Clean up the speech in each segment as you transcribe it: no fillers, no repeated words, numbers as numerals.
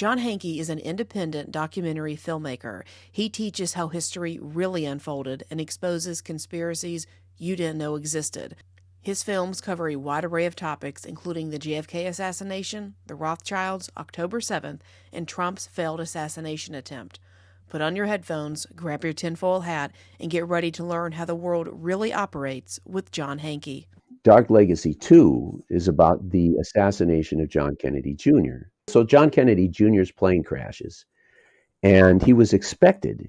John Hankey is an independent documentary filmmaker. He teaches how history really unfolded and exposes conspiracies you didn't know existed. His films cover a wide array of topics, including the JFK assassination, the Rothschilds, October 7th, and Trump's failed assassination attempt. Put on your headphones, grab your tinfoil hat, and get ready to learn how the world really operates with John Hankey. Dark Legacy 2 is about the assassination of John Kennedy Jr. So John Kennedy Jr.'s plane crashes, and he was expected.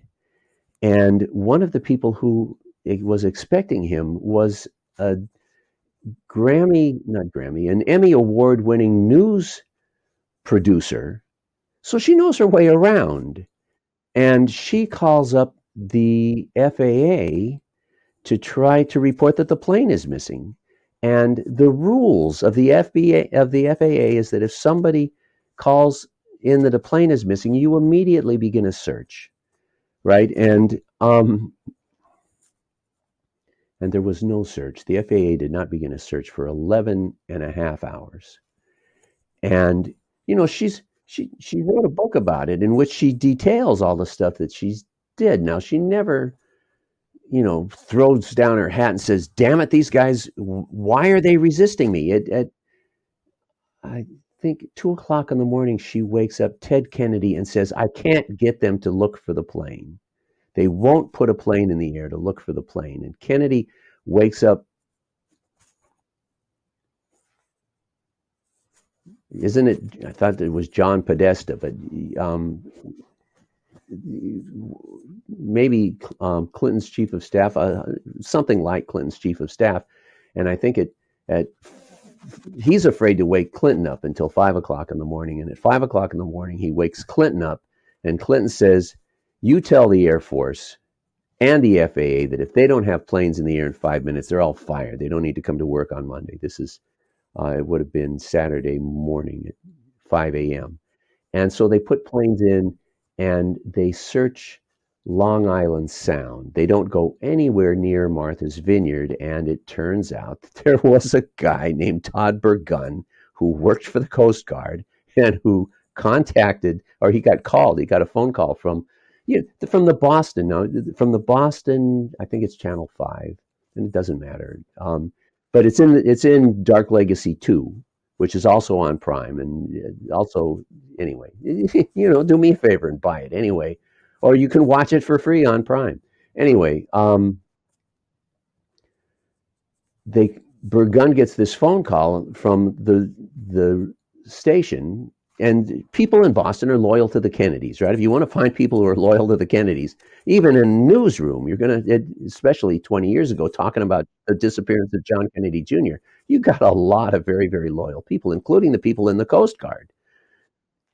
And one of the people who was expecting him was an Emmy award-winning news producer. So she knows her way around. And she calls up the FAA to try to report that the plane is missing. And the rules of the FAA is that if somebody calls in that a plane is missing, you immediately begin a search, right? And there was no search. The FAA did not begin a search for 11 and a half hours. And, you know, she wrote a book about it in which she details all the stuff that she did. Now, she never, throws down her hat and says, damn it, these guys, why are they resisting me? At I think 2:00 in the morning, she wakes up Ted Kennedy and says, I can't get them to look for the plane. They won't put a plane in the air to look for the plane. And Kennedy wakes up. Isn't it? I thought it was John Podesta, but maybe Clinton's chief of staff, something like Clinton's chief of staff. And I think he's afraid to wake Clinton up until 5:00 in the morning. And at 5:00 in the morning, he wakes Clinton up, and Clinton says, you tell the Air Force and the FAA that if they don't have planes in the air in 5 minutes, they're all fired. They don't need to come to work on Monday. This is, it would have been Saturday morning at 5 a.m. And so they put planes in and they search Long Island Sound. They don't go anywhere near Martha's Vineyard. And it turns out that there was a guy named Todd Burgun who worked for the Coast Guard and who he got a phone call from the Boston. Now, from the Boston, I think it's Channel 5, and it doesn't matter. But it's in Dark Legacy 2, which is also on Prime, and also, anyway, do me a favor and buy it anyway, or you can watch it for free on Prime. Anyway, Burgun gets this phone call from the station. And people in Boston are loyal to the Kennedys, right? If you want to find people who are loyal to the Kennedys, even in a newsroom, you're going to, especially 20 years ago, talking about the disappearance of John Kennedy Jr., you got a lot of very, very loyal people, including the people in the Coast Guard.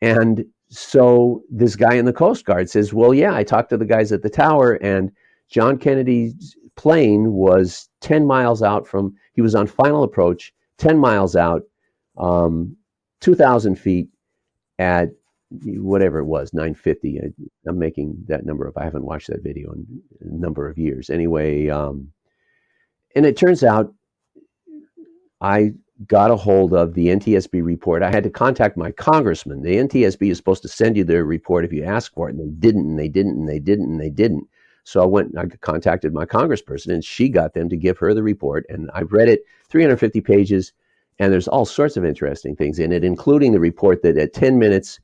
And so this guy in the Coast Guard says, well, yeah, I talked to the guys at the tower, and John Kennedy's plane was 10 miles out he was on final approach, 10 miles out, 2,000 feet, at whatever it was, 9:50. I'm making that number up. I haven't watched that video in a number of years. Anyway, and it turns out I got a hold of the NTSB report. I had to contact my congressman. The NTSB is supposed to send you their report if you ask for it, and they didn't. So I contacted my congressperson, and she got them to give her the report, and I read it, 350 pages. And there's all sorts of interesting things in it, including the report that at 10 minutes,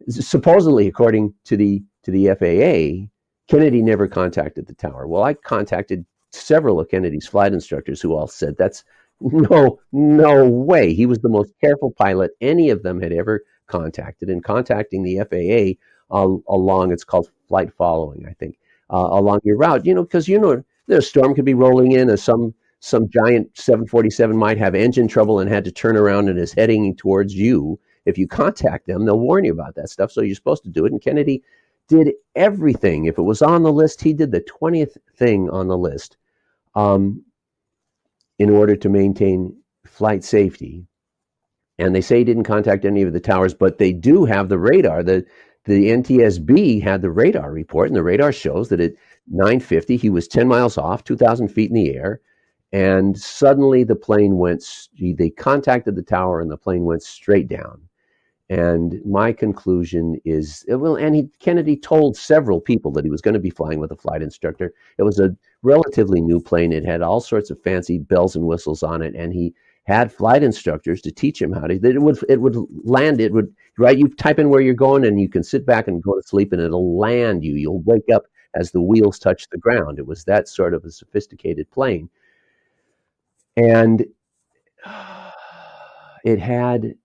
supposedly according to the FAA, Kennedy never contacted the tower. Well, I contacted several of Kennedy's flight instructors who all said that's no way. He was the most careful pilot any of them had ever contacted. And contacting the FAA along, it's called flight following, I think, along your route, because the storm could be rolling in, or some giant 747 might have engine trouble and had to turn around and is heading towards you. If you contact them, they'll warn you about that stuff. So you're supposed to do it. And Kennedy did everything. If it was on the list, he did the 20th thing on the list in order to maintain flight safety. And they say he didn't contact any of the towers, but they do have the radar. The NTSB had the radar report, and the radar shows that at 9:50, he was 10 miles off, 2,000 feet in the air. And suddenly they contacted the tower and the plane went straight down. And my conclusion is, well, and Kennedy told several people that he was going to be flying with a flight instructor. It was a relatively new plane. It had all sorts of fancy bells and whistles on it, and he had flight instructors to teach him how to. It would land. It would right. You type in where you're going, and you can sit back and go to sleep, and it'll land you. You'll wake up as the wheels touch the ground. It was that sort of a sophisticated plane, and it had,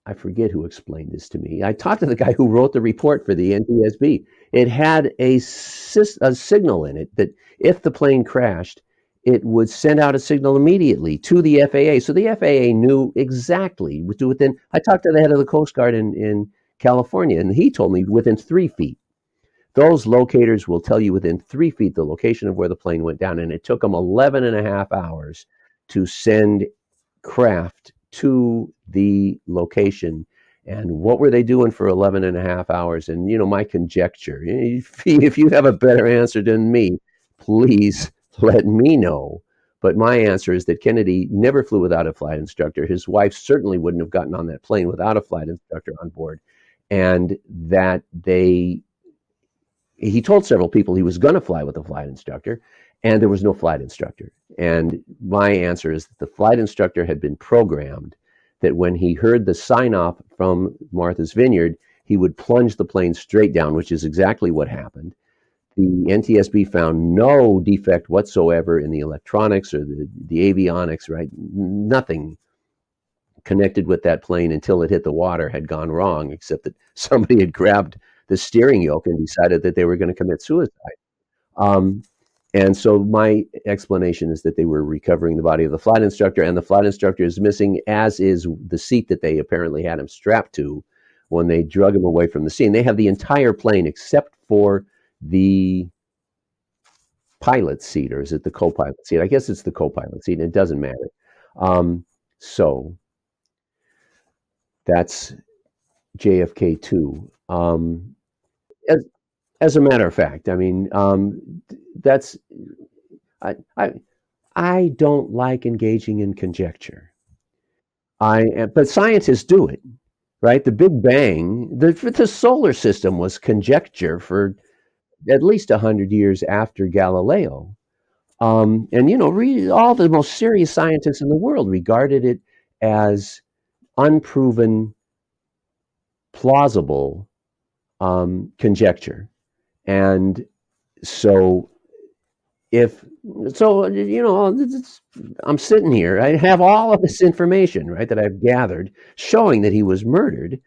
I forget who explained this to me. I talked to the guy who wrote the report for the NTSB. It had a signal in it that if the plane crashed, it would send out a signal immediately to the FAA. So the FAA knew exactly within. I talked to the head of the Coast Guard in California, and he told me within 3 feet. Those locators will tell you within 3 feet the location of where the plane went down. And it took them 11 and a half hours to send craft to the location. And what were they doing for 11 and a half hours? And, my conjecture, if you have a better answer than me, please let me know. But my answer is that Kennedy never flew without a flight instructor. His wife certainly wouldn't have gotten on that plane without a flight instructor on board. And that he told several people he was going to fly with a flight instructor, and there was no flight instructor. And my answer is that the flight instructor had been programmed that when he heard the sign off from Martha's Vineyard, he would plunge the plane straight down, which is exactly what happened. The NTSB found no defect whatsoever in the electronics or the avionics, right? Nothing connected with that plane until it hit the water had gone wrong, except that somebody had grabbed the steering yoke and decided that they were going to commit suicide. Um, and so my explanation is that they were recovering the body of the flight instructor, and the flight instructor is missing, as is the seat that they apparently had him strapped to when they drug him away from the scene. They have the entire plane except for the pilot seat, or is it the co-pilot seat? I guess it's the co-pilot seat, and it doesn't matter. So that's JFK 2. As, as a matter of fact, I mean, that's I, I I don't like engaging in conjecture. But scientists do it, right? The Big Bang, the solar system was conjecture for at least 100 years after Galileo. And all the most serious scientists in the world regarded it as unproven, plausible conjecture. And so if so, I'm sitting here. I have all of this information, right, that I've gathered showing that he was murdered.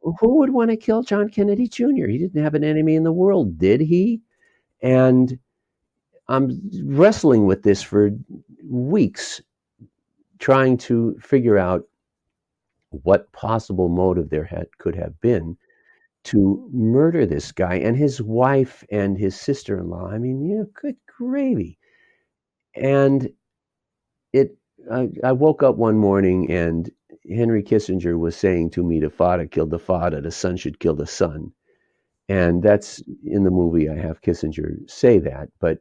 Who would want to kill John Kennedy Jr.? He didn't have an enemy in the world, did he? And I'm wrestling with this for weeks, trying to figure out what possible motive could have been to murder this guy and his wife and his sister-in-law. I mean, good gravy. And I woke up one morning and Henry Kissinger was saying to me, the father killed the father, the son should kill the son. And that's in the movie. I have Kissinger say that. But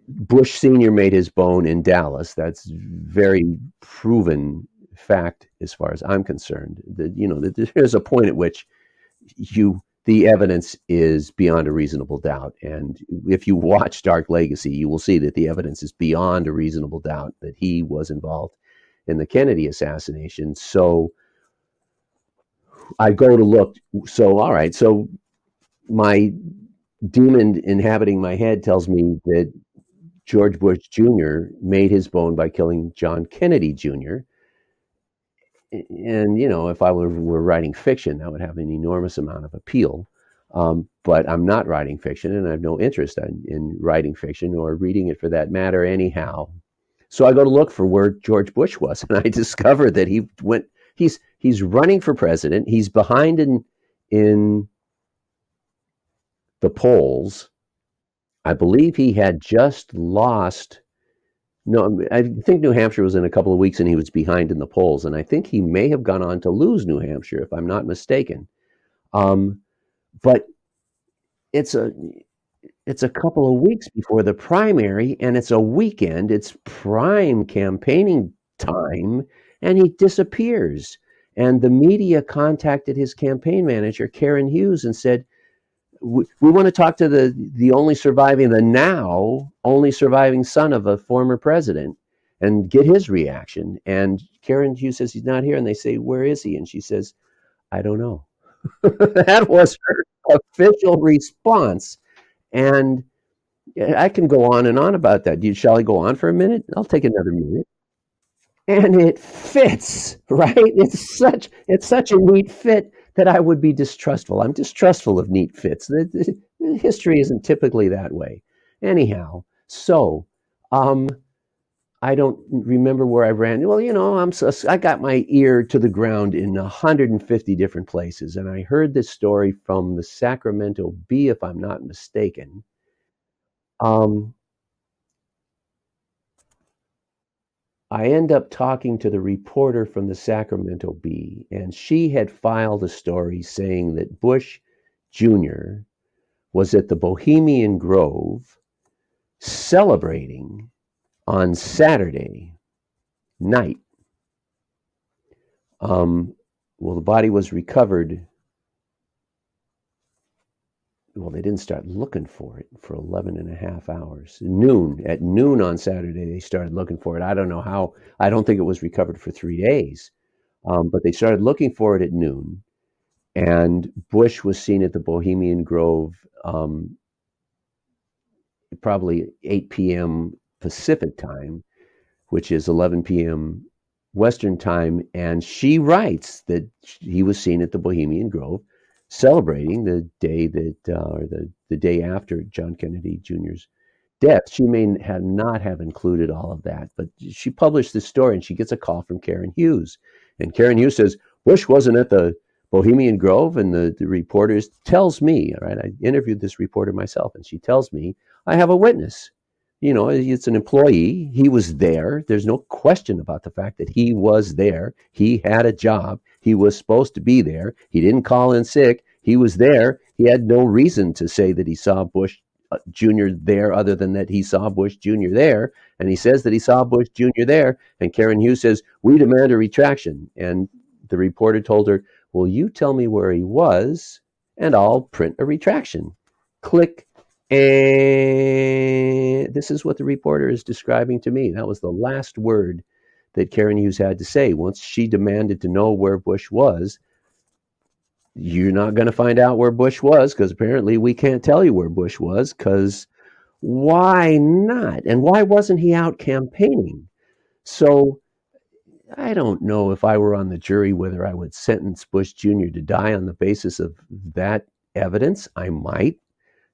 Bush Sr. made his bone in Dallas. That's very proven fact as far as I'm concerned. There's a point at which the evidence is beyond a reasonable doubt. And if you watch Dark Legacy, you will see that the evidence is beyond a reasonable doubt that he was involved in the Kennedy assassination. So I go to look. So, all right. So my demon inhabiting my head tells me that George Bush Jr. made his bone by killing John Kennedy Jr. And, if I were writing fiction, that would have an enormous amount of appeal. But I'm not writing fiction, and I have no interest in writing fiction or reading it for that matter anyhow. So I go to look for where George Bush was, and I discover that he's running for president. He's behind in the polls. I believe he had just lost. No, I think New Hampshire was in a couple of weeks, and he was behind in the polls. And I think he may have gone on to lose New Hampshire, if I'm not mistaken. But it's a couple of weeks before the primary, and it's a weekend. It's prime campaigning time, and he disappears. And the media contacted his campaign manager, Karen Hughes, and said, we want to talk to the now only surviving son of a former president and get his reaction. And Karen Hughes says he's not here. And they say, where is he? And she says, I don't know. That was her official response. And I can go on and on about that. Shall I go on for a minute? I'll take another minute. And it fits, right? It's such a neat fit that I would be distrustful. I'm distrustful of neat fits. The history isn't typically that way. Anyhow, so I don't remember where I ran. Well, I got my ear to the ground in 150 different places, and I heard this story from the Sacramento Bee, if I'm not mistaken. I end up talking to the reporter from the Sacramento Bee, and she had filed a story saying that Bush Jr. was at the Bohemian Grove celebrating on Saturday night. Well, the body was recovered. Well, they didn't start looking for it for 11 and a half hours. At noon on Saturday, they started looking for it. I don't know how. I don't think it was recovered for 3 days. But they started looking for it at noon. And Bush was seen at the Bohemian Grove probably 8 p.m. Pacific time, which is 11 p.m. Western time. And she writes that he was seen at the Bohemian Grove celebrating the day the day after John Kennedy Jr.'s death. She may not have included all of that, but she published this story, and she gets a call from Karen Hughes. And Karen Hughes says, Bush wasn't at the Bohemian Grove, and the reporter tells me, all right, I interviewed this reporter myself, and she tells me, I have a witness. It's an employee. He was there. There's no question about the fact that he was there. He had a job. He was supposed to be there. He didn't call in sick. He was there. He had no reason to say that he saw Bush Jr. there other than that he saw Bush Jr. there. And he says that he saw Bush Jr. there. And Karen Hughes says, we demand a retraction. And the reporter told her, well, you tell me where he was, and I'll print a retraction. Click. And this is what the reporter is describing to me. That was the last word that Karen Hughes had to say. Once she demanded to know where Bush was, you're not going to find out where Bush was, because apparently we can't tell you where Bush was, because why not? And why wasn't he out campaigning? So I don't know if I were on the jury whether I would sentence Bush Jr. to die on the basis of that evidence. I might,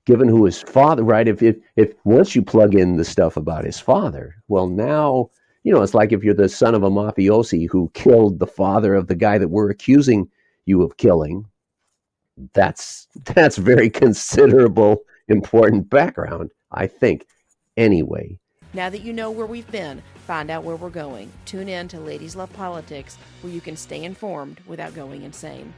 given who his father, right? If once you plug in the stuff about his father, well, now, it's like if you're the son of a mafiosi who killed the father of the guy that we're accusing you of killing. That's very considerable, important background, I think. Anyway. Now that you know where we've been, find out where we're going. Tune in to Ladies Love Politics, where you can stay informed without going insane.